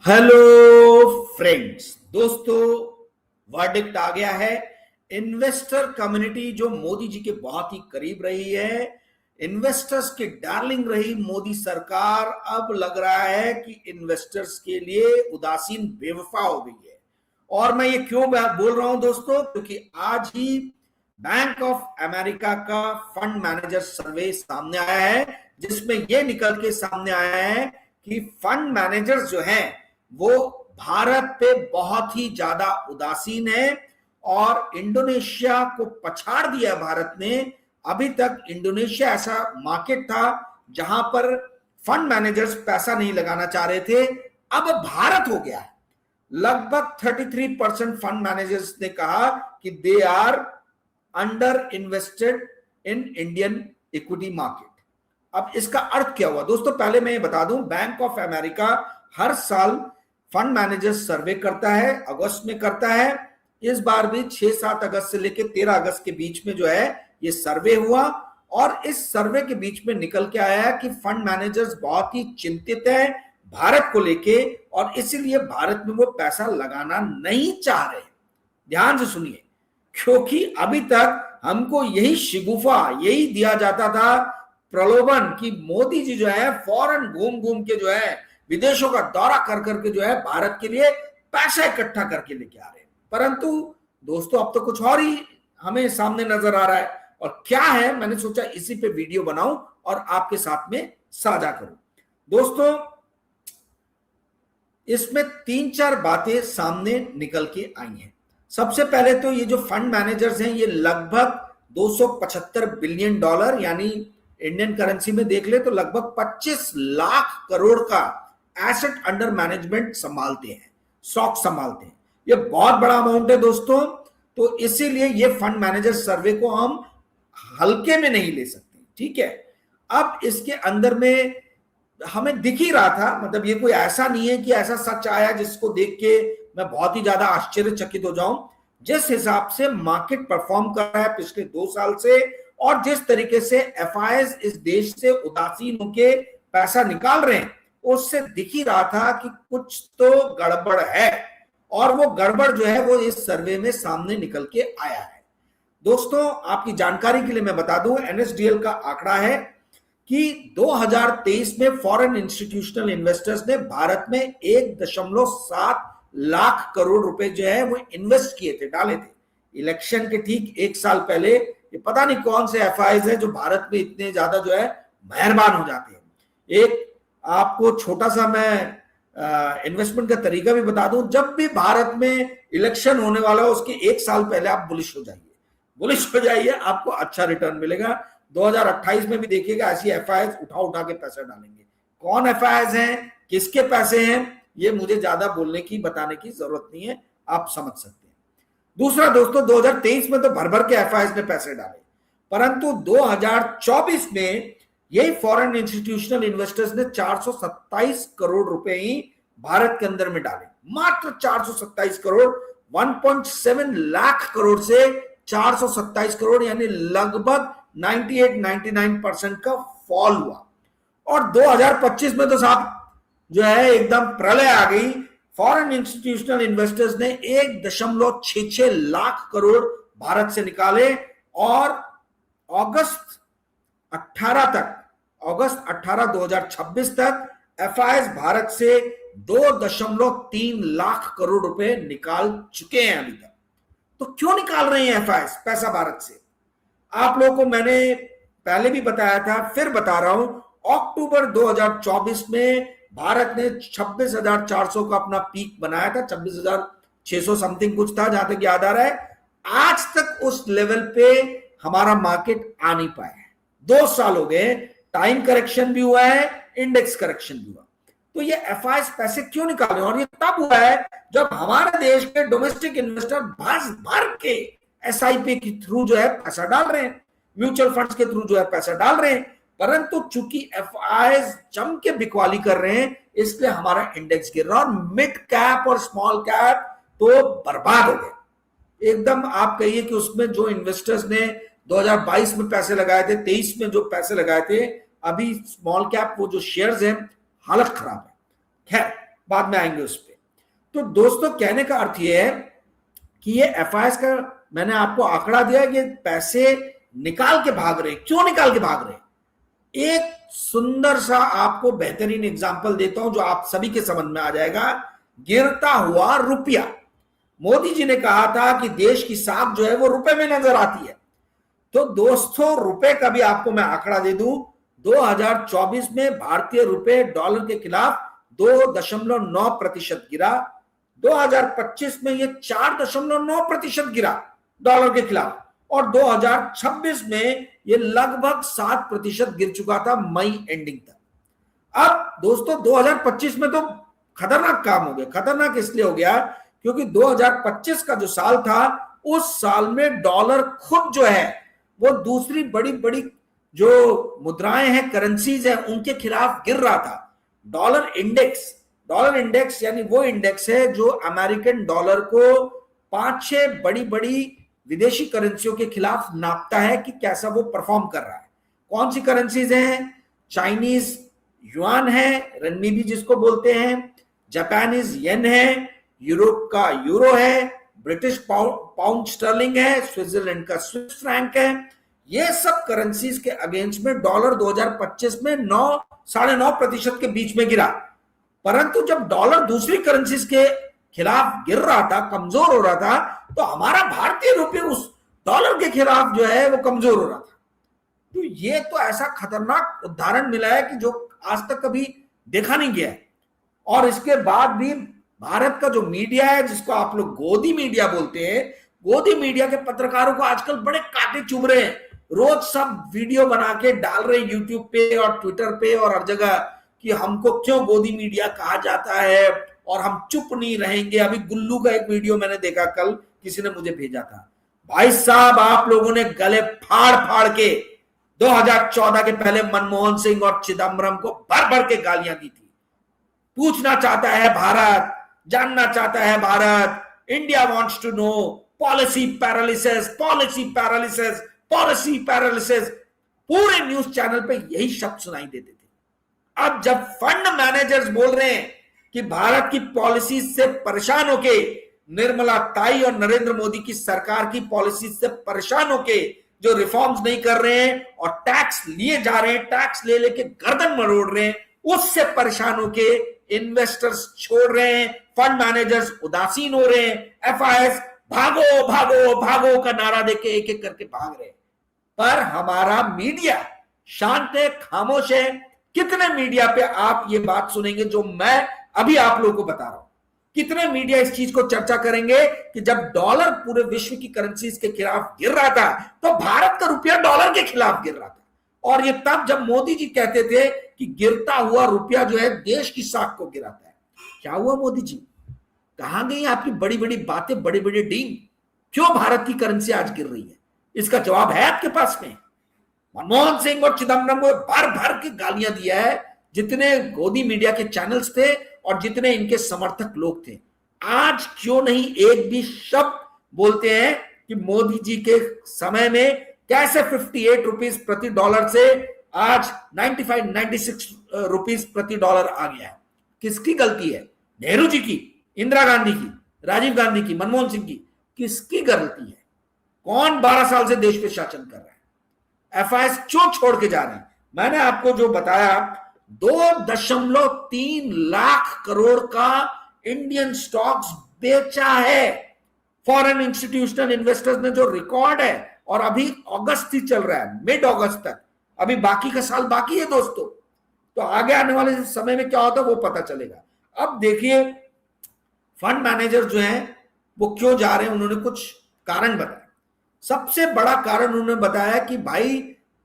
Hello friends, दोस्तों, verdict आ गया है। इन्वेस्टर कम्युनिटी जो मोदी जी के बहुत ही करीब रही है, इन्वेस्टर्स की डार्लिंग रही मोदी सरकार, अब लग रहा है कि इन्वेस्टर्स के लिए उदासीन बेवफा हो गई है। और मैं ये क्यों बोल रहा हूं दोस्तों, क्योंकि आज ही बैंक ऑफ अमेरिका का फंड मैनेजर सर्वे सामने आया है, जिसमें यह निकल के सामने आया है कि फंड मैनेजर्स जो हैं वो भारत पे बहुत ही ज्यादा उदासीन है और इंडोनेशिया को पछाड़ दिया भारत ने। अभी तक इंडोनेशिया ऐसा मार्केट था जहां पर फंड मैनेजर्स पैसा नहीं लगाना चाह रहे थे, अब भारत हो गया है। लगभग 33% फंड मैनेजर्स ने कहा कि they are under invested in Indian equity market. अब इसका अर्थ क्या हुआ दोस्तों, पहले मैं ये बता दूं, बैंक ऑफ अमेरिका हर साल फंड मैनेजर सर्वे करता है, अगस्त में करता है। इस बार भी 6-7 अगस्त से लेकर 13 अगस्त के बीच में जो है ये सर्वे हुआ, और इस सर्वे के बीच में निकल के आया कि फंड मैनेजर्स बहुत ही चिंतित है भारत को लेके, और इसीलिए भारत में वो पैसा लगाना नहीं चाह रहे। ध्यान से सुनिए, क्योंकि अभी तक हमको यही शिगुफा, यही दिया जाता था प्रलोभन कि मोदी जी जो है फॉरेन घूम घूम के जो है विदेशों का दौरा कर करके जो है भारत के लिए पैसा इकट्ठा करके लेके आ रहे हैं। परंतु दोस्तों, अब तो कुछ और ही हमें सामने नजर आ रहा है, और क्या है, मैंने सोचा इसी पे वीडियो बनाऊं और आपके साथ में साझा करूं। दोस्तों, इसमें 3-4 बातें सामने निकल के आई हैं। सबसे पहले तो ये जो फंड मैनेजर्स हैं, ये लगभग $275 बिलियन, यानी इंडियन करेंसी में देख ले तो लगभग 25 लाख करोड़ का एसेट अंडर मैनेजमेंट संभालते हैं, स्टॉक संभालते हैं। ये बहुत बड़ा अमाउंट है दोस्तों, तो इसीलिए ये फंड मैनेजर सर्वे को हम हल्के में नहीं ले सकते, ठीक है। अब इसके अंदर में हमें दिख ही रहा था, मतलब ये कोई ऐसा नहीं है कि ऐसा सच आया जिसको देख के मैं बहुत ही ज्यादा आश्चर्यचकित हो जाऊं। जिस हिसाब से मार्केट परफॉर्म कर रहा है पिछले 2 साल से, और जिस तरीके से एफआईआईज इस देश से उदासीन होके पैसा निकाल रहे हैं, उससे दिख ही रहा था कि कुछ तो गड़बड़ है, और वो गड़बड़ जो है वो इस सर्वे में सामने निकल के आया है। दोस्तों, आपकी जानकारी के लिए मैं बता दूं, एनएसडीएल का आंकड़ा है कि 2023 में फॉरेन इंस्टीट्यूशनल इन्वेस्टर्स ने भारत में 1.7 लाख करोड़ रुपए जो है वो इन्वेस्ट किए थे, डाले थे। इलेक्शन के ठीक 1 साल पहले ये पता नहीं कौन से एफआईआईज है जो भारत में इतने ज्यादा जो है मेहरबान हो जाते हैं। एक आपको छोटा सा मैं इन्वेस्टमेंट का तरीका भी बता दूं, जब भी भारत में इलेक्शन होने वाला हो उसके 1 साल पहले आप बुलिश हो जाइए, आपको अच्छा रिटर्न मिलेगा। 2028 में भी देखिएगा, ऐसी एफआईआईज उठा के पैसे डालेंगे। कौन एफआईआईज हैं, किसके पैसे हैं, ये मुझे ज्यादा बोलने की, बताने की जरूरत नहीं है, आप समझ सकते हैं। दूसरा दोस्तों, 2023 में तो भर भर के एफआईआईज ने पैसे डाले, परंतु 2024 में यही फॉरेन इंस्टीट्यूशनल इन्वेस्टर्स ने 427 करोड़ रुपए ही भारत के अंदर में डाले। मात्र 427 करोड़, 1.7 लाख करोड़ से 427 करोड़, यानी लगभग 98-99% का फॉल हुआ। और 2025 में तो साहब जो है एकदम प्रलय आ गई। फॉरेन इंस्टीट्यूशनल इन्वेस्टर्स ने 1.66 लाख करोड़ भारत से निकाले, और अगस्त 18 2026 तक एफआईआईज भारत से 2.3 लाख करोड़ रुपए निकाल चुके हैं अभी तक। तो क्यों निकाल रहे हैं एफआईआईज पैसा भारत से? आप लोगों को मैंने पहले भी बताया था, फिर बता रहा हूं। अक्टूबर 2024 में भारत ने 26,400 का अपना पीक बनाया था, 26,600 समथिंग कुछ था जहां तक याद आ रहा है। आज तक उस लेवल पे हमारा मार्केट आ नहीं पाया है। 2 साल हो गए, टाइम करेक्शन भी हुआ है, इंडेक्स करेक्शन भी हुआ। तो ये एफआईआईज पैसे क्यों निकाल रहे हैं? और ये तब हुआ है जब हमारे देश के डोमेस्टिक इन्वेस्टर भर के एसआईपी के थ्रू जो है पैसा डाल रहे हैं, म्यूचुअल फंड्स के थ्रू जो है पैसा डाल रहे हैं, परंतु चूंकि एफआईआईज जम के बिकवाली कर रहे हैं, इसलिए हमारा इंडेक्स गिर रहा है। और मिड कैप और स्मॉल कैप तो बर्बाद हो गए एकदम। आप कहिए कि उसमें जो इन्वेस्टर्स ने 2022 में पैसे लगाए थे, 23 में जो पैसे लगाए थे, अभी स्मॉल कैप वो जो शेयर्स हैं, हालत खराब है। खैर, बाद में आएंगे उस पर। तो दोस्तों कहने का अर्थ यह है कि ये एफआईएस का मैंने आपको आंकड़ा दिया कि पैसे निकाल के भाग रहे। क्यों निकाल के भाग रहे? एक सुंदर सा आपको बेहतरीन एग्जांपल देता हूं जो आप सभी के समझ में आ जाएगा। गिरता हुआ रुपया। मोदी जी ने कहा था कि देश की साख जो है वो रुपए में नजर आती है। तो दोस्तों रुपए का भी आपको मैं आंकड़ा दे दूं, 2024 में भारतीय रुपए डॉलर के खिलाफ 2.9% गिरा। 2025 में ये 4.9% गिरा डॉलर के खिलाफ, और 2026 में ये लगभग 7% गिर चुका था मई एंडिंग तक। अब दोस्तों 2025 में तो खतरनाक काम हो गया। खतरनाक इसलिए हो गया क्योंकि 2025 का जो साल था उस साल में डॉलर खुद जो है वो दूसरी बड़ी बड़ी जो मुद्राएं हैं, करेंसीज हैं, उनके खिलाफ गिर रहा था। डॉलर इंडेक्स यानी वो इंडेक्स है जो अमेरिकन डॉलर को 5-6 बड़ी बड़ी विदेशी करेंसियों के खिलाफ नापता है कि कैसा वो परफॉर्म कर रहा है। कौन सी करेंसीज हैं? चाइनीज युआन है, रनमीबी जिसको बोलते हैं, जापानीज येन है, यूरोप का यूरो है, ब्रिटिश पाउंड स्टर्लिंग है, स्विट्जरलैंड का स्विस फ्रैंक है। ये सब करेंसीज के अगेंस्ट में डॉलर 2025 में 9-9.5% के बीच में गिरा। परंतु जब डॉलर दूसरी करेंसीज के खिलाफ गिर रहा था, कमजोर हो रहा था, तो हमारा भारतीय रुपये उस डॉलर के खिलाफ जो है वो कमजोर हो रहा था। तो ये तो ऐसा खतरनाक उदाहरण मिला है कि जो आज तक कभी देखा नहीं गया है। और इसके बाद भी भारत का जो मीडिया है, जिसको आप लोग गोदी मीडिया बोलते हैं, गोदी मीडिया के पत्रकारों को आजकल बड़े कांटे चुभ रहे हैं। रोज सब वीडियो बना के डाल रहे यूट्यूब पे और ट्विटर पे और हर जगह कि हमको क्यों गोदी मीडिया कहा जाता है और हम चुप नहीं रहेंगे। अभी गुल्लू का एक वीडियो मैंने देखा, कल किसी ने मुझे भेजा था। भाई साहब, आप लोगों ने गले फाड़ फाड़ के 2014 के पहले मनमोहन सिंह और चिदम्बरम को भर भर के गालियां दी थी। पूछना चाहता है भारत, जानना चाहता है Bharat, India wants to know, policy paralysis, policy paralysis, policy paralysis. पूरे न्यूज चैनल पे यही शब्द सुनाई देते थे। अब जब फंड मैनेजर्स बोल रहे हैं कि भारत की पॉलिसी से परेशान होके, निर्मला ताई और नरेंद्र मोदी की सरकार की पॉलिसी से परेशान होके जो रिफॉर्म्स नहीं कर रहे हैं और टैक्स लिए जा रहे हैं, टैक्स ले लेके गर्दन मरोड़ रहे हैं, उससे परेशान होके इन्वेस्टर्स छोड़ रहे हैं, फंड मैनेजर्स उदासीन हो रहे हैं, एफआईएस भागो भागो भागो का नारा देके एक एक करके भाग रहे हैं। पर हमारा मीडिया शांत है, खामोश है। कितने मीडिया पे आप ये बात सुनेंगे जो मैं अभी आप लोगों को बता रहा हूं? कितने मीडिया इस चीज को चर्चा करेंगे कि जब डॉलर पूरे विश्व की करेंसीज के खिलाफ गिर रहा था तो भारत का रुपया डॉलर के खिलाफ गिर रहा था। और ये तब जब मोदी जी कहते थे कि गिरता हुआ रुपया जो है देश की साख को गिराता है। क्या हुआ मोदी जी? कहां गई आपकी बड़ी बड़ी बातें, बड़े बड़े डींग? क्यों भारत की करेंसी आज गिर रही है? इसका जवाब है आपके पास में। मनमोहन सिंह और चिदम्बरम को भर भर के गालियां दिया है, जितने गोदी मीडिया के चैनल्स थे और जितने इनके समर्थक लोग थे। आज क्यों नहीं एक भी शब्द बोलते हैं कि मोदी जी के समय में कैसे 58 रुपीज प्रति डॉलर से आज 95-96 रुपीज प्रति डॉलर आ गया है। किसकी गलती है? नेहरू जी की, इंदिरा गांधी की, राजीव गांधी की, मनमोहन सिंह की? किसकी गलती है? कौन 12 साल से देश पे शासन कर रहा है? एफआईएस क्यों छोड़ के जा रहे हैं? मैंने आपको जो बताया, 2.3 लाख करोड़ का इंडियन स्टॉक्स बेचा है फॉरेन इंस्टीट्यूशनल इन्वेस्टर्स ने, जो रिकॉर्ड है। और अभी अगस्त ही चल रहा है, मिड अगस्त तक, अभी बाकी का साल बाकी है दोस्तों। तो आगे आने वाले समय में क्या होता है वो पता चलेगा। अब देखिए फंड मैनेजर जो हैं वो क्यों जा रहे हैं, उन्होंने कुछ कारण बताया। सबसे बड़ा कारण उन्होंने बताया कि भाई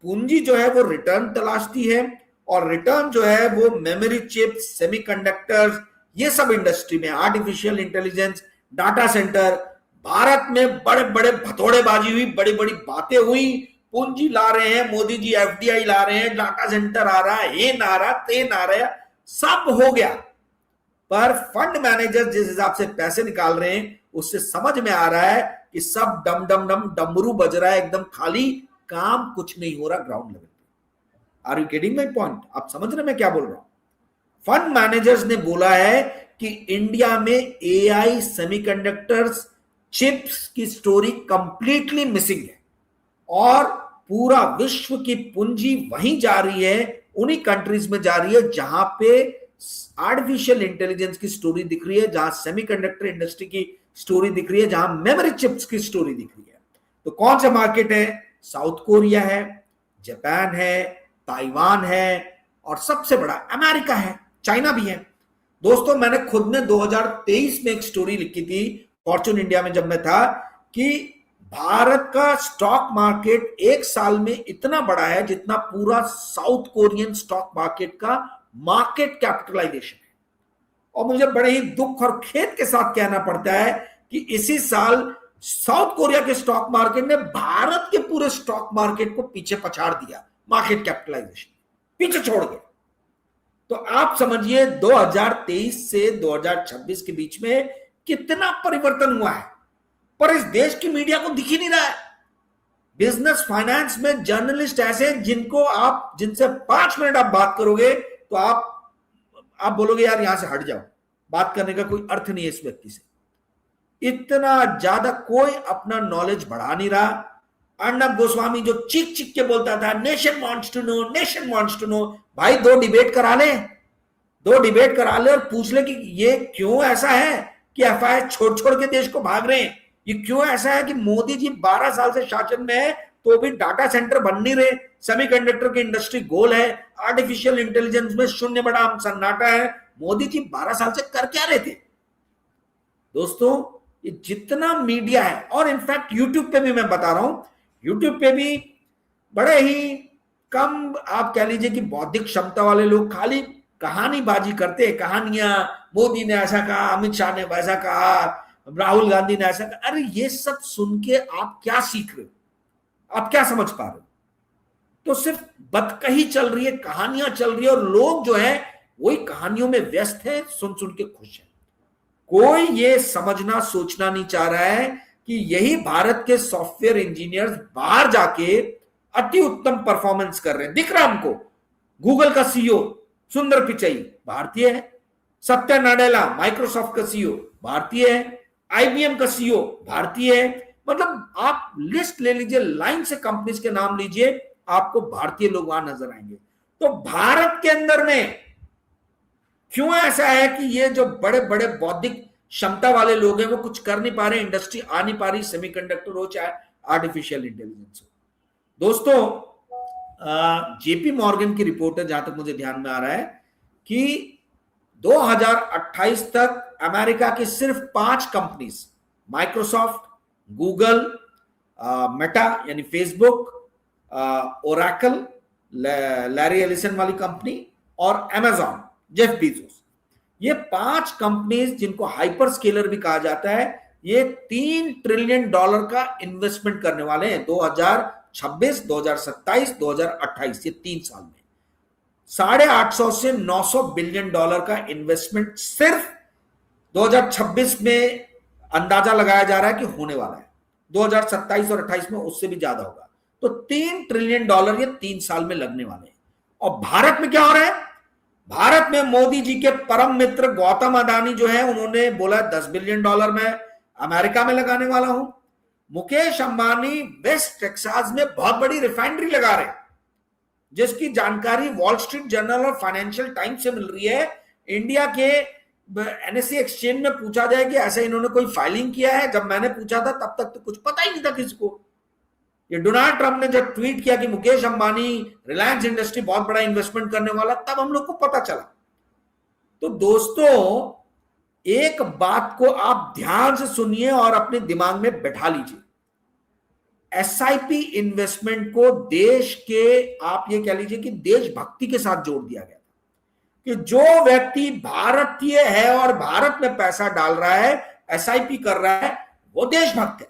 पूंजी जो है वो रिटर्न तलाशती है, और रिटर्न जो है वो मेमोरी चिप्स, सेमीकंडक्टर्स, ये सब इंडस्ट्री में, artificial intelligence, data centre, Bharat में बड़े बड़े भथोड़ेबाजी हुई, बड़ी बड़ी बातें हुई, पूंजी ला रहे हैं मोदी जी, एफडीआई ला रहे हैं, डाटा सेंटर आ रहा है, ये ना रहा, ते ना रहा, सब हो गया। पर फंड मैनेजर जिस हिसाब से पैसे निकाल रहे हैं उससे समझ में आ रहा है कि सब डम डम डम डमरू बज रहा है, एकदम खाली, काम कुछ नहीं हो रहा ग्राउंड लेवल पे। Are you getting my point? आप समझ रहे मैं क्या बोल रहा हूं? फंड मैनेजर्स ने बोला है कि इंडिया में एआई सेमीकंडक्टर्स चिप्स की स्टोरी कंप्लीटली मिसिंग है और पूरा विश्व की पूंजी वहीं जा रही है, उन्हीं कंट्रीज में जा रही है जहां पे आर्टिफिशियल इंटेलिजेंस की स्टोरी दिख रही है, जहां सेमीकंडक्टर इंडस्ट्री की स्टोरी दिख रही है, जहां मेमोरी चिप्स की स्टोरी दिख रही है। तो कौन सा मार्केट है? साउथ कोरिया है, जापान है, ताइवान है और सबसे बड़ा अमेरिका है, चाइना भी है। दोस्तों मैंने खुद ने 2023 में एक स्टोरी लिखी थी फॉर्च्यून इंडिया में जब मैं था कि भारत का स्टॉक मार्केट एक साल में इतना बड़ा है जितना पूरा साउथ कोरियन स्टॉक मार्केट का मार्केट कैपिटलाइजेशन है। और मुझे बड़े ही दुख और खेद के साथ कहना पड़ता है कि इसी साल साउथ कोरिया के स्टॉक मार्केट ने भारत के पूरे स्टॉक मार्केट को पीछे पछाड़ दिया, मार्केट कैपिटलाइजेशन पीछे छोड़ गया। तो आप समझिए 2023 से 2026 के बीच में कितना परिवर्तन हुआ है, पर इस देश की मीडिया को दिख ही नहीं रहा है। बिजनेस फाइनेंस में जर्नलिस्ट ऐसे जिनको आप जिनसे 5 मिनट आप बात करोगे तो आप बोलोगे यार यहां से हट जाओ, बात करने का कोई अर्थ नहीं है इस व्यक्ति से। इतना ज्यादा कोई अपना नॉलेज बढ़ा नहीं रहा। अर्णब गोस्वामी जो चीख चीख के बोलता था nation wants to know, nation wants to know, भाई 2 डिबेट करा ले, 2 डिबेट करा ले और पूछ ले कि ये क्यों ऐसा है कि एफआईआर छोड़ छोड़ के देश को भाग रहे हैं। ये क्यों ऐसा है कि मोदी जी 12 साल से शासन में है तो भी डाटा सेंटर बन नहीं रहे, सेमीकंडक्टर की इंडस्ट्री गोल है, आर्टिफिशियल इंटेलिजेंस में शून्य बड़ा सन्नाटा है। मोदी जी 12 साल से कर क्या रहे थे? दोस्तों ये जितना मीडिया है, और इनफैक्ट यूट्यूब पे भी मैं बता रहा हूं, यूट्यूब पे भी बड़े ही कम आप कह लीजिए कि बौद्धिक क्षमता वाले लोग खाली कहानीबाजी करते हैं, कहानियां, मोदी ने ऐसा कहा, अमित शाह ने वैसा कहा, राहुल गांधी ने ऐसा कहा। अरे ये सब सुन के आप क्या सीख रहे हो, आप क्या समझ पा रहे हो? तो सिर्फ बतकही चल रही है, कहानियां चल रही है और लोग जो है वही कहानियों में व्यस्त है, सुन सुन के खुश है। कोई ये समझना सोचना नहीं चाह रहा है कि यही भारत के सॉफ्टवेयर इंजीनियर्स बाहर जाके अति उत्तम परफॉर्मेंस कर रहे हैं। दिख रहा हमको, गूगल का सीईओ सुंदर पिचाई भारतीय है, सत्या नाडेला माइक्रोसॉफ्ट का सीईओ भारतीय है, आईबीएम का सीईओ भारतीय है। मतलब आप लिस्ट ले लीजिए, लाइन से कंपनीज के नाम लीजिए, आपको भारतीय लोग वहां नजर आएंगे। तो भारत के अंदर में क्यों ऐसा है कि ये जो बड़े बड़े बौद्धिक क्षमता वाले लोग हैं वो कुछ कर नहीं पा रहे, इंडस्ट्री आ नहीं पा रही, सेमीकंडक्टर हो चाहे आर्टिफिशियल इंटेलिजेंस हो। दोस्तों जेपी मॉर्गन की रिपोर्ट है, जहां तक मुझे ध्यान में आ रहा है कि 2028 तक अमेरिका की सिर्फ 5 कंपनीज, माइक्रोसॉफ्ट, गूगल, मेटा यानी फेसबुक, ओरेकल, लैरी एलिसन वाली कंपनी और अमेजॉन, जेफ बीजोस, ये 5 कंपनीज जिनको हाइपर स्केलर भी कहा जाता है, ये $3 ट्रिलियन का इन्वेस्टमेंट करने वाले हैं 2026, 2027, 2028, ये 3 साल में 850 से $900 बिलियन का इन्वेस्टमेंट सिर्फ 2026 में अंदाजा लगाया जा रहा है कि होने वाला है। 2027 और 28 में उससे भी ज्यादा होगा। तो $3 ट्रिलियन ये 3 साल में लगने वाले हैं। और भारत में क्या हो रहा है? भारत में मोदी जी के परम मित्र गौतम अडानी जो है, उन्होंने बोला $10 बिलियन मैं अमेरिका में लगाने वाला हूं। मुकेश अंबानी वेस्ट टेक्सास में बहुत बड़ी रिफाइनरी लगा रहे हैं, जिसकी जानकारी वॉल स्ट्रीट जर्नल और फाइनेंशियल टाइम्स से मिल रही है। इंडिया के एनएससी एक्सचेंज में पूछा जाए कि ऐसे इन्होंने कोई फाइलिंग किया है, जब मैंने पूछा था तब तक तो कुछ पता ही नहीं था किसको। ये डोनाल्ड ट्रंप ने जब ट्वीट किया कि मुकेश अंबानी रिलायंस इंडस्ट्री बहुत बड़ा इन्वेस्टमेंट करने वाला, तब हम लोग को पता चला। तो दोस्तों एक बात को आप ध्यान से सुनिए और अपने दिमाग में बैठा लीजिए। एसआईपी इन्वेस्टमेंट को देश के, आप ये कह लीजिए कि देशभक्ति के साथ जोड़ दिया गया कि जो व्यक्ति भारतीय है और भारत में पैसा डाल रहा है, एसआईपी कर रहा है, वो देशभक्त है।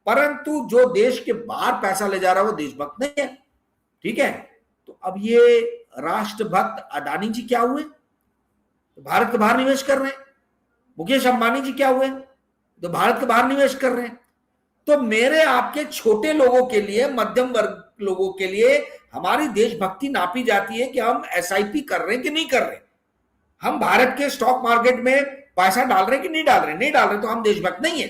परंतु जो देश के बाहर पैसा ले जा रहा है वो देशभक्त नहीं है। ठीक है, तो अब ये राष्ट्रभक्त अडानी जी क्या हुए? तो भारत के बाहर निवेश कर रहे हैं। मुकेश अंबानी जी क्या हुए? तो भारत के बाहर निवेश कर रहे हैं। तो मेरे आपके छोटे लोगों के लिए, मध्यम वर्ग लोगों के लिए हमारी देशभक्ति नापी जाती है कि हम एसआईपी कर रहे हैं कि नहीं कर रहे। हम भारत के स्टॉक मार्केट में पैसा डाल रहे कि नहीं डाल रहे? नहीं डाल रहे तो हम देशभक्त नहीं है।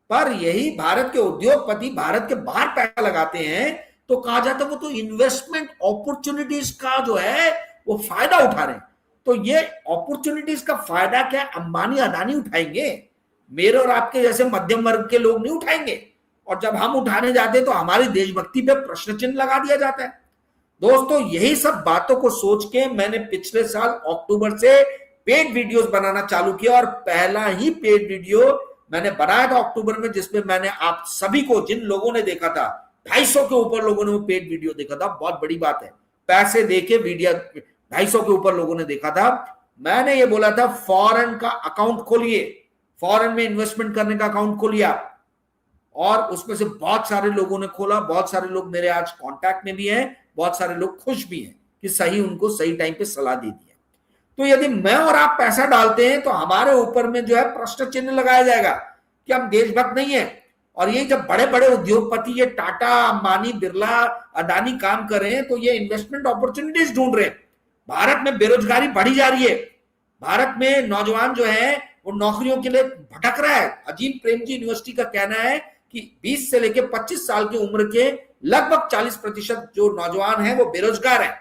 पर यही भारत के उद्योगपति भारत के बाहर पैसा लगाते हैं तो कहा जाता है वो तो इन्वेस्टमेंट अपॉर्चुनिटीज का जो है वो फायदा उठा रहे हैं। तो ये अपॉर्चुनिटीज का फायदा क्या अंबानी अदानी उठाएंगे? मेरे और आपके जैसे मध्यम वर्ग के लोग नहीं उठाएंगे। और जब हम उठाने जाते हैं तो हमारी देशभक्ति पे प्रश्न चिन्ह लगा दिया जाता है। दोस्तों, यही सब बातों को सोच के मैंने पिछले साल अक्टूबर से पेड वीडियोस बनाना चालू किया और पहला ही पेड वीडियो मैंने बनाया था अक्टूबर में, जिसमें मैंने आप सभी को, जिन लोगों ने देखा था 250 के ऊपर लोगों ने वो पेड वीडियो देखा था, बहुत बड़ी बात है, पैसे देके वीडियो 250 के ऊपर लोगों ने देखा था। मैंने ये बोला था फॉरेन का अकाउंट खोलिए, फॉरेन में इन्वेस्टमेंट करने का अकाउंट खोलिए आप। और उसमें से बहुत सारे लोगों ने खोला, बहुत सारे लोग मेरे आज कांटेक्ट में भी हैं, बहुत सारे लोग खुश भी हैं कि सही उनको सही टाइम पे सलाह दे दी है। तो यदि मैं और आप पैसा डालते हैं तो हमारे ऊपर में जो है प्रश्न चिन्ह लगाया जाएगा कि हम देशभक्त नहीं है। और ये जब बड़े बड़े उद्योगपति ये टाटा, अंबानी, बिरला, अदानी काम कर रहे हैं तो ये इन्वेस्टमेंट अपॉर्चुनिटीज ढूंढ रहे हैं। भारत में बेरोजगारी बढ़ी जा रही है, भारत में नौजवान जो है वो नौकरियों के लिए भटक रहा है। अजीम प्रेमजी यूनिवर्सिटी का कहना है कि 20 से लेकर 25 साल की उम्र के लगभग 40% जो नौजवान हैं वो बेरोजगार हैं।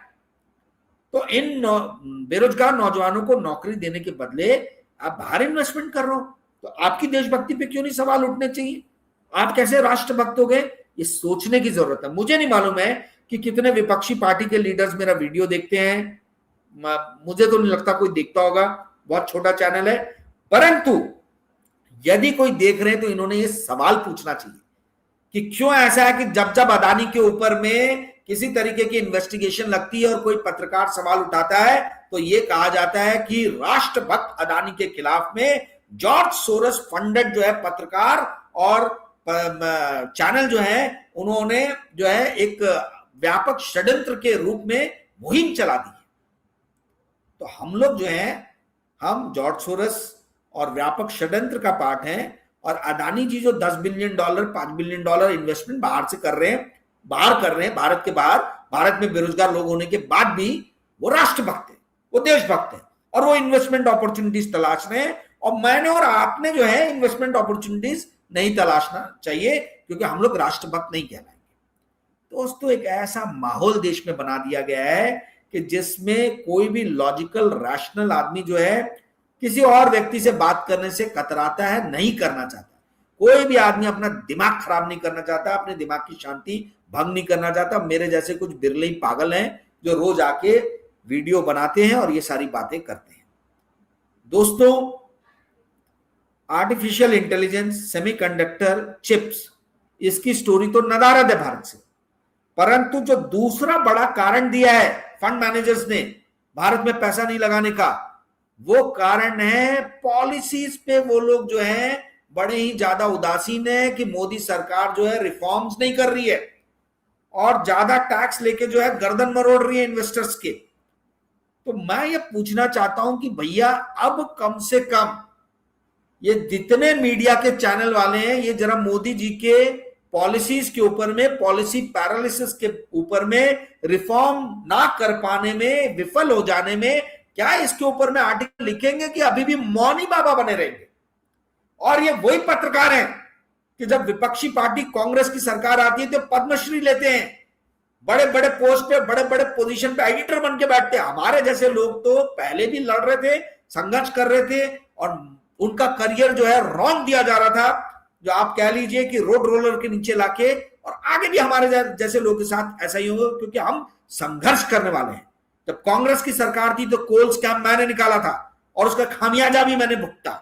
तो इन बेरोजगार नौजवानों को नौकरी देने के बदले आप बाहर इन्वेस्टमेंट कर रहे हो, तो आपकी देशभक्ति पे क्यों नहीं सवाल उठने चाहिए? आप कैसे राष्ट्रभक्त हो गए? ये सोचने की जरूरत है। मुझे नहीं मालूम है कि कितने विपक्षी पार्टी के लीडर्स मेरा वीडियो देखते हैं, मुझे तो नहीं लगता कोई देखता होगा, बहुत छोटा चैनल है। परंतु यदि कोई देख रहे हैं तो इन्होंने ये सवाल पूछना चाहिए कि क्यों ऐसा है कि जब जब अदानी के ऊपर में किसी तरीके की इन्वेस्टिगेशन लगती है और कोई पत्रकार सवाल उठाता है तो ये कहा जाता है कि राष्ट्रभक्त अदानी के खिलाफ में जॉर्ज सोरस फंडेड जो है पत्रकार और चैनल जो है उन्होंने जो है एक व्यापक षड्यंत्र के रूप में मुहिम चला दी है। तो हम लोग जो है हम जॉर्ज सोरस और व्यापक षड्यंत्र का पार्ट है। और अदानी जी जो $10 बिलियन, $5 बिलियन इन्वेस्टमेंट बाहर से कर रहे हैं, भारत के बाहर, भारत में बेरोजगार लोग होने के बाद भी वो राष्ट्रभक्त है, वो देशभक्त है और वो इन्वेस्टमेंट अपॉर्चुनिटीज तलाश रहे हैं। और मैंने और आपने जो है इन्वेस्टमेंट अपॉर्चुनिटीज नहीं तलाशना चाहिए क्योंकि हम लोग राष्ट्रभक्त नहीं कहलाएंगे। दोस्तों, एक ऐसा माहौल देश में बना दिया गया है कि जिसमें कोई भी लॉजिकल रैशनल आदमी जो है किसी और व्यक्ति से बात करने से कतराता है, नहीं करना चाहता। कोई भी आदमी अपना दिमाग खराब नहीं करना चाहता, अपने दिमाग की शांति भंग नहीं करना चाहता। मेरे जैसे कुछ बिरले ही पागल हैं जो रोज आके वीडियो बनाते हैं और ये सारी बातें करते हैं। दोस्तों, आर्टिफिशियल इंटेलिजेंस, सेमीकंडक्टर चिप्स, इसकी स्टोरी तो नदारद है भारत से। परंतु जो दूसरा बड़ा कारण दिया है फंड मैनेजर्स ने भारत में पैसा नहीं लगाने का, वो कारण है पॉलिसीज पे वो लोग जो है बड़े ही ज्यादा उदासीन है कि मोदी सरकार जो है रिफॉर्म्स नहीं कर रही है और ज्यादा टैक्स लेके जो है गर्दन मरोड़ रही है इन्वेस्टर्स के। तो मैं ये पूछना चाहता हूं कि भैया अब कम से कम ये जितने मीडिया के चैनल वाले हैं ये जरा मोदी जी के पॉलिसीज के ऊपर में, पॉलिसी पैरालिसिस के ऊपर में, रिफॉर्म ना कर पाने में, विफल हो जाने में, क्या इसके ऊपर में आर्टिकल लिखेंगे कि अभी भी मौनी बाबा बने रहेंगे? और ये वही पत्रकार हैं कि जब विपक्षी पार्टी कांग्रेस की सरकार आती है तो पद्मश्री लेते हैं, बड़े बड़े पोस्ट पे, बड़े बड़े पोजीशन पे एडिटर बन के बैठते हैं। हमारे जैसे लोग तो पहले भी लड़ रहे थे, संघर्ष कर रहे थे और उनका करियर जो है रौंद दिया जा रहा था, जो आप कह लीजिए कि रोड रोलर के नीचे लाके। और आगे भी हमारे जैसे लोगों के साथ ऐसा ही होगा क्योंकि हम संघर्ष करने वाले हैं। जब कांग्रेस की सरकार थी तो कोल स्कैम मैंने निकाला था और उसका खामियाजा भी मैंने भुगता।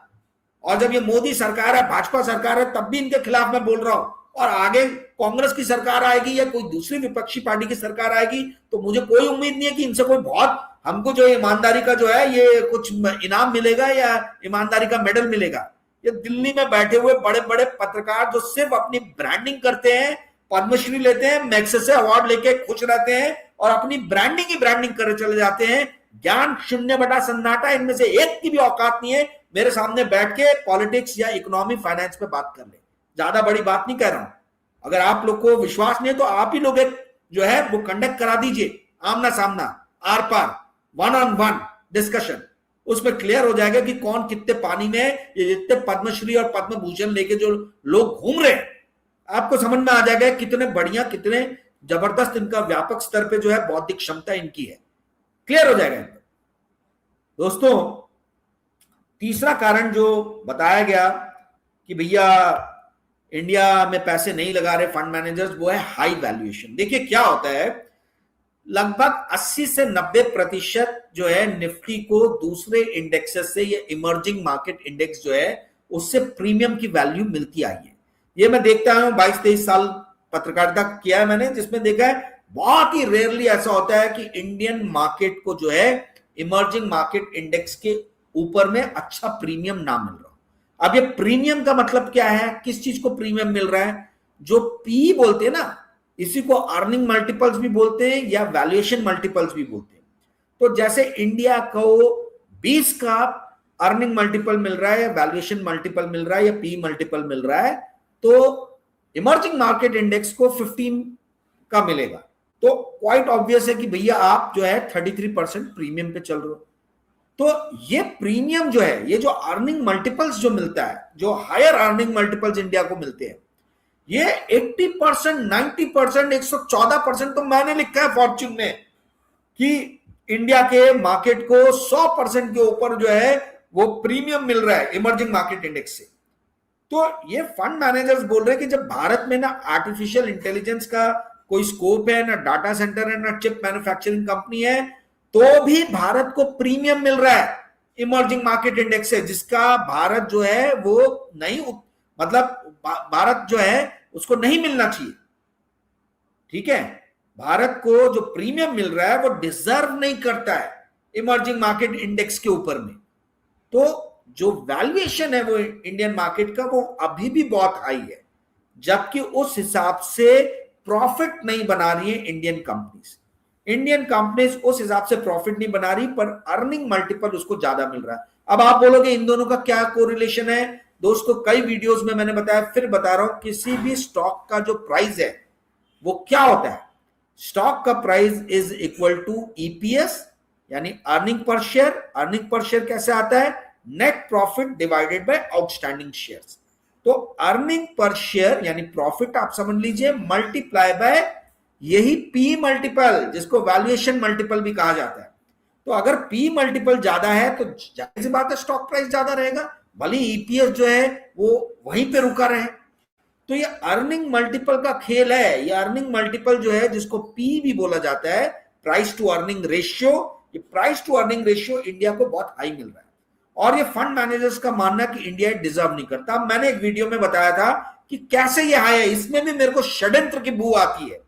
और जब ये मोदी सरकार है, भाजपा सरकार है, तब भी इनके खिलाफ मैं बोल रहा हूं। और आगे कांग्रेस की सरकार आएगी या कोई दूसरी विपक्षी पार्टी की सरकार आएगी तो मुझे कोई उम्मीद नहीं है कि इनसे कोई बहुत हमको जो ईमानदारी का जो है ये कुछ इनाम मिलेगा या ईमानदारी का मेडल मिलेगा। ये दिल्ली में बैठे हुए बड़े बड़े पत्रकार जो सिर्फ अपनी ब्रांडिंग करते हैं, पद्मश्री लेते हैं, मैग्सेसे अवार्ड लेके खुश रहते हैं और अपनी ब्रांडिंग ही ब्रांडिंग करे चले जाते हैं। ज्ञान शून्य बटा सन्नाटा, इनमें से एक की भी औकात नहीं है मेरे सामने बैठ के पॉलिटिक्स या इकोनॉमी फाइनेंस पे बात कर ले। ज्यादा बड़ी बात नहीं कह रहा हूं। अगर आप लोग को विश्वास नहीं है तो आप ही लोग एक जो है वो कंडक्ट करा दीजिए, आमना सामना, आर पार, 1-on-1 डिस्कशन। उसमें क्लियर हो जाएगा कि कौन कितने पानी में है। ये जितने पद्मश्री और पद्म भूषण लेके जो लोग घूम रहे हैं, आपको समझ में आ जाएगा कितने बढ़िया, कितने जबरदस्त इनका व्यापक स्तर पे जो है बौद्धिक क्षमता इनकी है, क्लियर हो जाएगा। दोस्तों, तीसरा कारण जो बताया गया कि भैया इंडिया में पैसे नहीं लगा रहे फंड मैनेजर्स, वो है हाई वैल्यूएशन। देखिए क्या होता है, लगभग 80 से 90% जो है निफ्टी को दूसरे इंडेक्सेस से, ये इमर्जिंग मार्केट इंडेक्स जो है उससे प्रीमियम की वैल्यू मिलती आई है। ये मैं देखता हूं, 22-23 साल पत्रकारिता किया है मैंने, जिसमें देखा है बहुत ही रेयरली ऐसा होता है कि इंडियन मार्केट को जो है इमर्जिंग मार्केट इंडेक्स के ऊपर में अच्छा प्रीमियम ना मिल रहा। अब ये प्रीमियम का मतलब क्या है, किस चीज को प्रीमियम मिल रहा है? जो पी बोलते हैं ना, इसी को अर्निंग मल्टीपल्स भी बोलते हैं या वैल्यूएशन मल्टीपल्स भी बोलते हैं। तो जैसे इंडिया को 20 का अर्निंग मल्टीपल मिल रहा है या वैल्यूएशन मल्टीपल मिल रहा है या पी मल्टीपल मिल रहा है, तो इमर्जिंग मार्केट इंडेक्स को 15 का मिलेगा। तो क्वाइट ऑब्वियस है कि भैया आप जो है 33% प्रीमियम पे चल रहे हो। तो ये प्रीमियम जो है, ये जो अर्निंग मल्टीपल्स जो मिलता है, जो हायर अर्निंग मल्टीपल्स इंडिया को मिलते हैं, ये 80%, 90%, 114%, तो मैंने लिखा है फॉर्च्यून में कि इंडिया के मार्केट को 100% के ऊपर जो है वो प्रीमियम मिल रहा है इमर्जिंग मार्केट इंडेक्स से। तो ये फंड मैनेजर्स बोल रहे हैं कि जब भारत में ना आर्टिफिशियल इंटेलिजेंस का कोई स्कोप है, ना डाटा सेंटर है, ना चिप मैन्युफैक्चरिंग कंपनी है, तो भी भारत को प्रीमियम मिल रहा है इमर्जिंग मार्केट इंडेक्स से, जिसका भारत जो है वो नहीं, मतलब भारत जो है उसको नहीं मिलना चाहिए। ठीक है, भारत को जो प्रीमियम मिल रहा है वो डिजर्व नहीं करता है इमर्जिंग मार्केट इंडेक्स के ऊपर में। तो जो वैल्यूएशन है वो इंडियन मार्केट का वो अभी भी बहुत हाई है, जबकि उस हिसाब से प्रॉफिट नहीं बना रही है इंडियन कंपनीज। इंडियन कंपनीज उस हिसाब से प्रॉफिट नहीं बना रही, पर अर्निंग मल्टीपल उसको ज्यादा मिल रहा है। अब आप बोलोगे इन दोनों का क्या कोरिलेशन है? दोस्तों, कई वीडियोस में मैंने बताया, फिर बता रहा हूं, किसी भी स्टॉक का जो प्राइस है वो क्या होता है? स्टॉक का price is equal to EPS, यानी earning per share. Earning per share कैसे आता है? Net profit divided by outstanding shares. तो अर्निंग पर शेयर यानी प्रॉफिट आप समझ लीजिए, मल्टीप्लाई बाय यही पी मल्टीपल, जिसको वैल्यूएशन मल्टीपल भी कहा जाता है। तो अगर पी मल्टीपल ज्यादा है तो जाहिर सी बात है स्टॉक प्राइस ज्यादा रहेगा, भले ईपीएस जो है वो वहीं पे रुका रहे। तो ये अर्निंग मल्टीपल का खेल है। ये अर्निंग मल्टीपल जो है, जिसको पी भी बोला जाता है, प्राइस टू अर्निंग रेशियो, ये price to earning ratio India को बहुत हाई मिल रहा है। और ये फंड मैनेजर्स का मानना कि इंडिया डिजर्व नहीं करता। मैंने एक वीडियो में बताया था कि कैसे ये हाई है। इसमें भी मेरे को षड्यंत्र की बू आती है।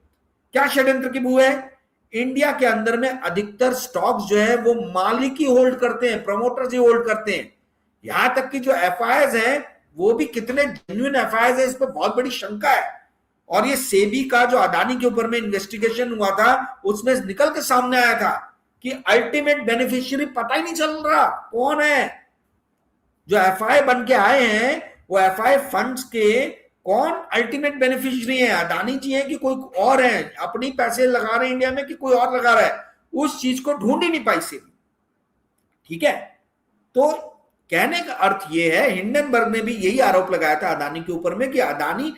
क्या षड्यंत्र की बू है? इंडिया के अंदर में अधिकतर स्टॉक्स जो है वो मालिक ही होल्ड करते हैं, प्रमोटर्स ही होल्ड करते हैं। यहां तक कि जो एफआईआईज हैं वो भी कितने जेन्युइन एफआईआईज है, इस पर बहुत बड़ी शंका है। और ये सेबी का जो अदानी के ऊपर में इन्वेस्टिगेशन हुआ था, उसमें निकल के सामने आया था कि अल्टीमेट बेनिफिशियरी पता ही नहीं चल रहा कौन है। जो एफआई बन के आए हैं वो एफआई फंड्स के कौन अल्टीमेट बेनिफिशियरी है? अदानी जी है कि कोई और है? अपनी पैसे लगा रहे हैं इंडिया में कि कोई और लगा रहा है? उस चीज को ढूंढ ही नहीं पाई सेबी। ठीक है, तो कहने का अर्थ यह है, हिंडनबर्ग ने भी यही आरोप लगाया था अदानी के ऊपर में कि अदानी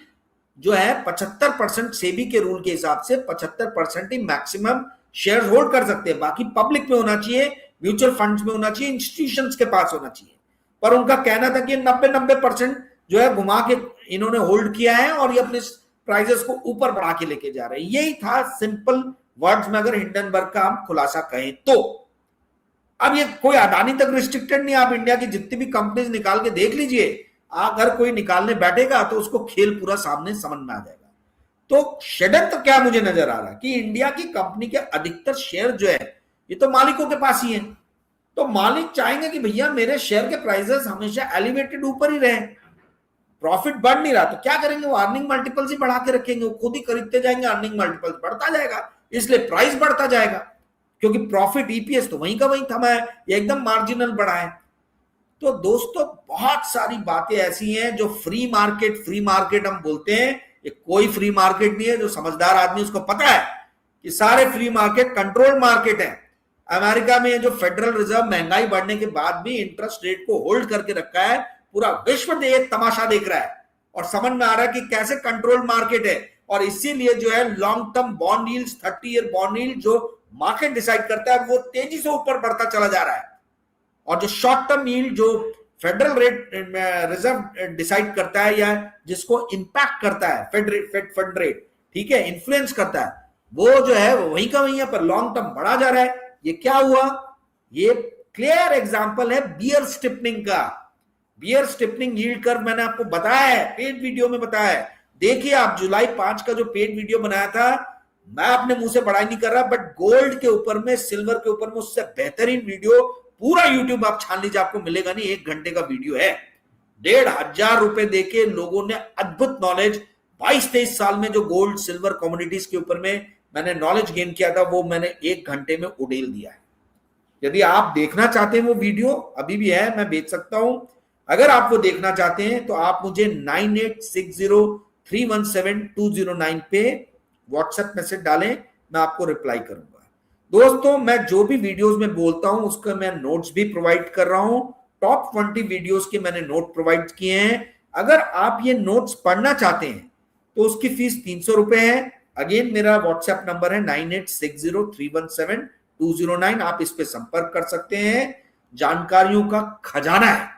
जो है 75% सेबी के रूल के हिसाब से 75% ही मैक्सिमम शेयर होल्ड कर सकते हैं। बाकी पब्लिक में होना चाहिए, म्यूचुअल फंड्स में होना चाहिए, इंस्टीट्यूशंस के पास होना चाहिए। पर उनका कहना था कि 90% जो है घुमा के इन्होंने होल्ड किया है और ये अपने प्राइजेस को ऊपर बढ़ा के लेके जा रहे हैं। यही था सिंपल वर्ड्स में अगर हिंडनबर्ग का हम खुलासा कहें तो। अब ये कोई अदानी तक रिस्ट्रिक्टेड नहीं, आप इंडिया की जितनी भी कंपनीज निकाल के देख लीजिए, अगर कोई निकालने बैठेगा तो उसको खेल पूरा सामने समझ में आ जाएगा। तो षड्यंत्र क्या मुझे नजर आ रहा है कि इंडिया की कंपनी के अधिकतर शेयर जो है ये तो मालिकों के पास ही है। तो मालिक चाहेंगे कि भैया मेरे शेयर के प्राइसेस हमेशा एलिवेटेड ऊपर ही रहे, प्रॉफिट बढ़ नहीं रहा, तो क्या करेंगे? वो अर्निंग मल्टीपल्स ही बढ़ा के रखेंगे, वो खुद ही खरीदते जाएंगे, अर्निंग मल्टीपल्स बढ़ता जाएगा, इसलिए प्राइस बढ़ता जाएगा, क्योंकि प्रॉफिट ईपीएस तो वहीं का वहीं थमा है, ये एकदम मार्जिनल बढ़ा है। तो दोस्तों, बहुत सारी बातें ऐसी हैं जो फ्री मार्केट हम बोलते हैं, ये कोई फ्री मार्केट नहीं है। जो समझदार आदमी उसको पता है कि सारे फ्री मार्केट कंट्रोल्ड मार्केट है। अमेरिका में जो फेडरल रिजर्व महंगाई बढ़ने के बाद भी इंटरेस्ट रेट को होल्ड करके रखा है, पूरा विश्व ये तमाशा देख रहा है और समझ में आ रहा है कि कैसे कंट्रोल मार्केट है। और इसीलिए जो है long term bond yields, 30 year bond yield जो मार्केट डिसाइड करता है वो तेजी से ऊपर बढ़ता चला जा रहा है। और जो शॉर्ट टर्म यील्ड जो फेडरल रेट रिजर्व डिसाइड करता है या जिसको इंपैक्ट करता है फेड फंड रेट, ठीक है, इन्फ्लुएंस करता है, वो जो है वहीं का वहीं पर लॉन्ग टर्म बढ़ा जा रहा है। ये क्या हुआ? ये क्लियर एग्जांपल है बियर स्टिफनिंग का। बियर स्टिफनिंग यील्ड कर्व मैंने आपको बताया है, पेड वीडियो में बताया है। देखिए आप जुलाई 5 का जो पेड वीडियो बनाया था, मैं अपने मुंह से बड़ाई नहीं कर रहा, बट गोल्ड के ऊपर में, सिल्वर के ऊपर में उससे बेहतरीन वीडियो पूरा यूट्यूब आप छान लीजिए, आपको मिलेगा नहीं। 1 घंटे का वीडियो है, 1,500 रुपए देके लोगों ने अद्भुत नॉलेज 22-23 साल में जो गोल्ड सिल्वर कमोडिटीज के ऊपर में मैंने नॉलेज गेन किया था, वो मैंने 1 घंटे में उड़ेल दिया है। यदि आप देखना चाहते हैं वो वीडियो अभी भी है, मैं भेज सकता हूं। अगर आप वो देखना चाहते हैं तो आप मुझे 9860317209 पे व्हाट्सएप मैसेज डालें, मैं आपको रिप्लाई करूंगा। दोस्तों, मैं जो भी वीडियोस में बोलता हूं उसका मैं नोट्स भी प्रोवाइड कर रहा हूं। टॉप 20 वीडियोस के मैंने नोट प्रोवाइड किए हैं। अगर आप ये नोट्स पढ़ना चाहते हैं तो उसकी फीस 300 रुपए है। अगेन मेरा व्हाट्सएप नंबर है 9860317209, आप इस पे संपर्क कर सकते हैं। जानकारियों का खजाना है,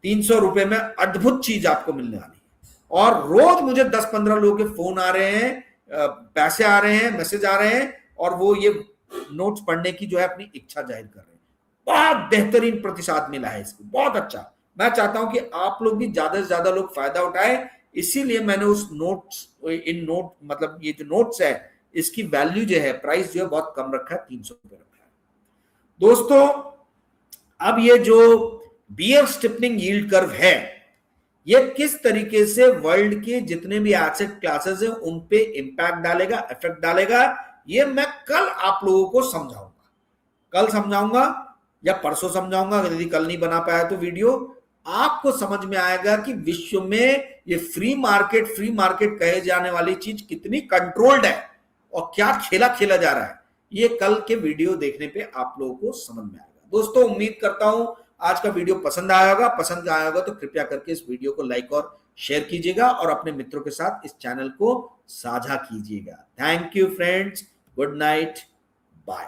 300 रुपए में अद्भुत चीज आपको मिलने वाली है। और रोज मुझे 10-15 लोगों के फोन आ रहे हैं, पैसे आ रहे हैं, मैसेज आ रहे हैं, और वो ये नोट्स पढ़ने की जो है अपनी इच्छा जाहिर कर रहे हैं। बहुत बेहतरीन प्रतिसाद मिला है इसको, बहुत अच्छा। मैं चाहता हूं कि आप लोग भी ज्यादा से ज्यादा लोग फायदा उठाएं, इसीलिए मैंने उस नोट्स मतलब ये जो नोट्स है इसकी वैल्यू जो है, प्राइस जो है बहुत कम रखा है, 300 रुपए रखा है। दोस्तों, अब ये जो बियर स्टिफनिंग यील्ड कर्व है, ये किस तरीके से वर्ल्ड के जितने भी एसेट क्लासेस हैं उन पे इंपैक्ट डालेगा, इफेक्ट डालेगा, ये मैं कल आप लोगों को समझाऊंगा। कल समझाऊंगा या परसों समझाऊंगा, यदि कल नहीं बना पाया तो वीडियो, आपको समझ में आएगा कि विश्व में ये फ्री मार्केट कहे जाने वाली चीज कितनी कंट्रोल्ड है और क्या खेला खेला जा रहा है। ये कल के वीडियो देखने पे आप लोगों को समझ में आएगा। दोस्तों, उम्मीद करता हूं आज का वीडियो पसंद आया होगा। पसंद आया होगा तो कृपया करके इस वीडियो को लाइक और शेयर कीजिएगा और अपने मित्रों के साथ इस चैनल को साझा कीजिएगा। Thank you friends, good night, bye.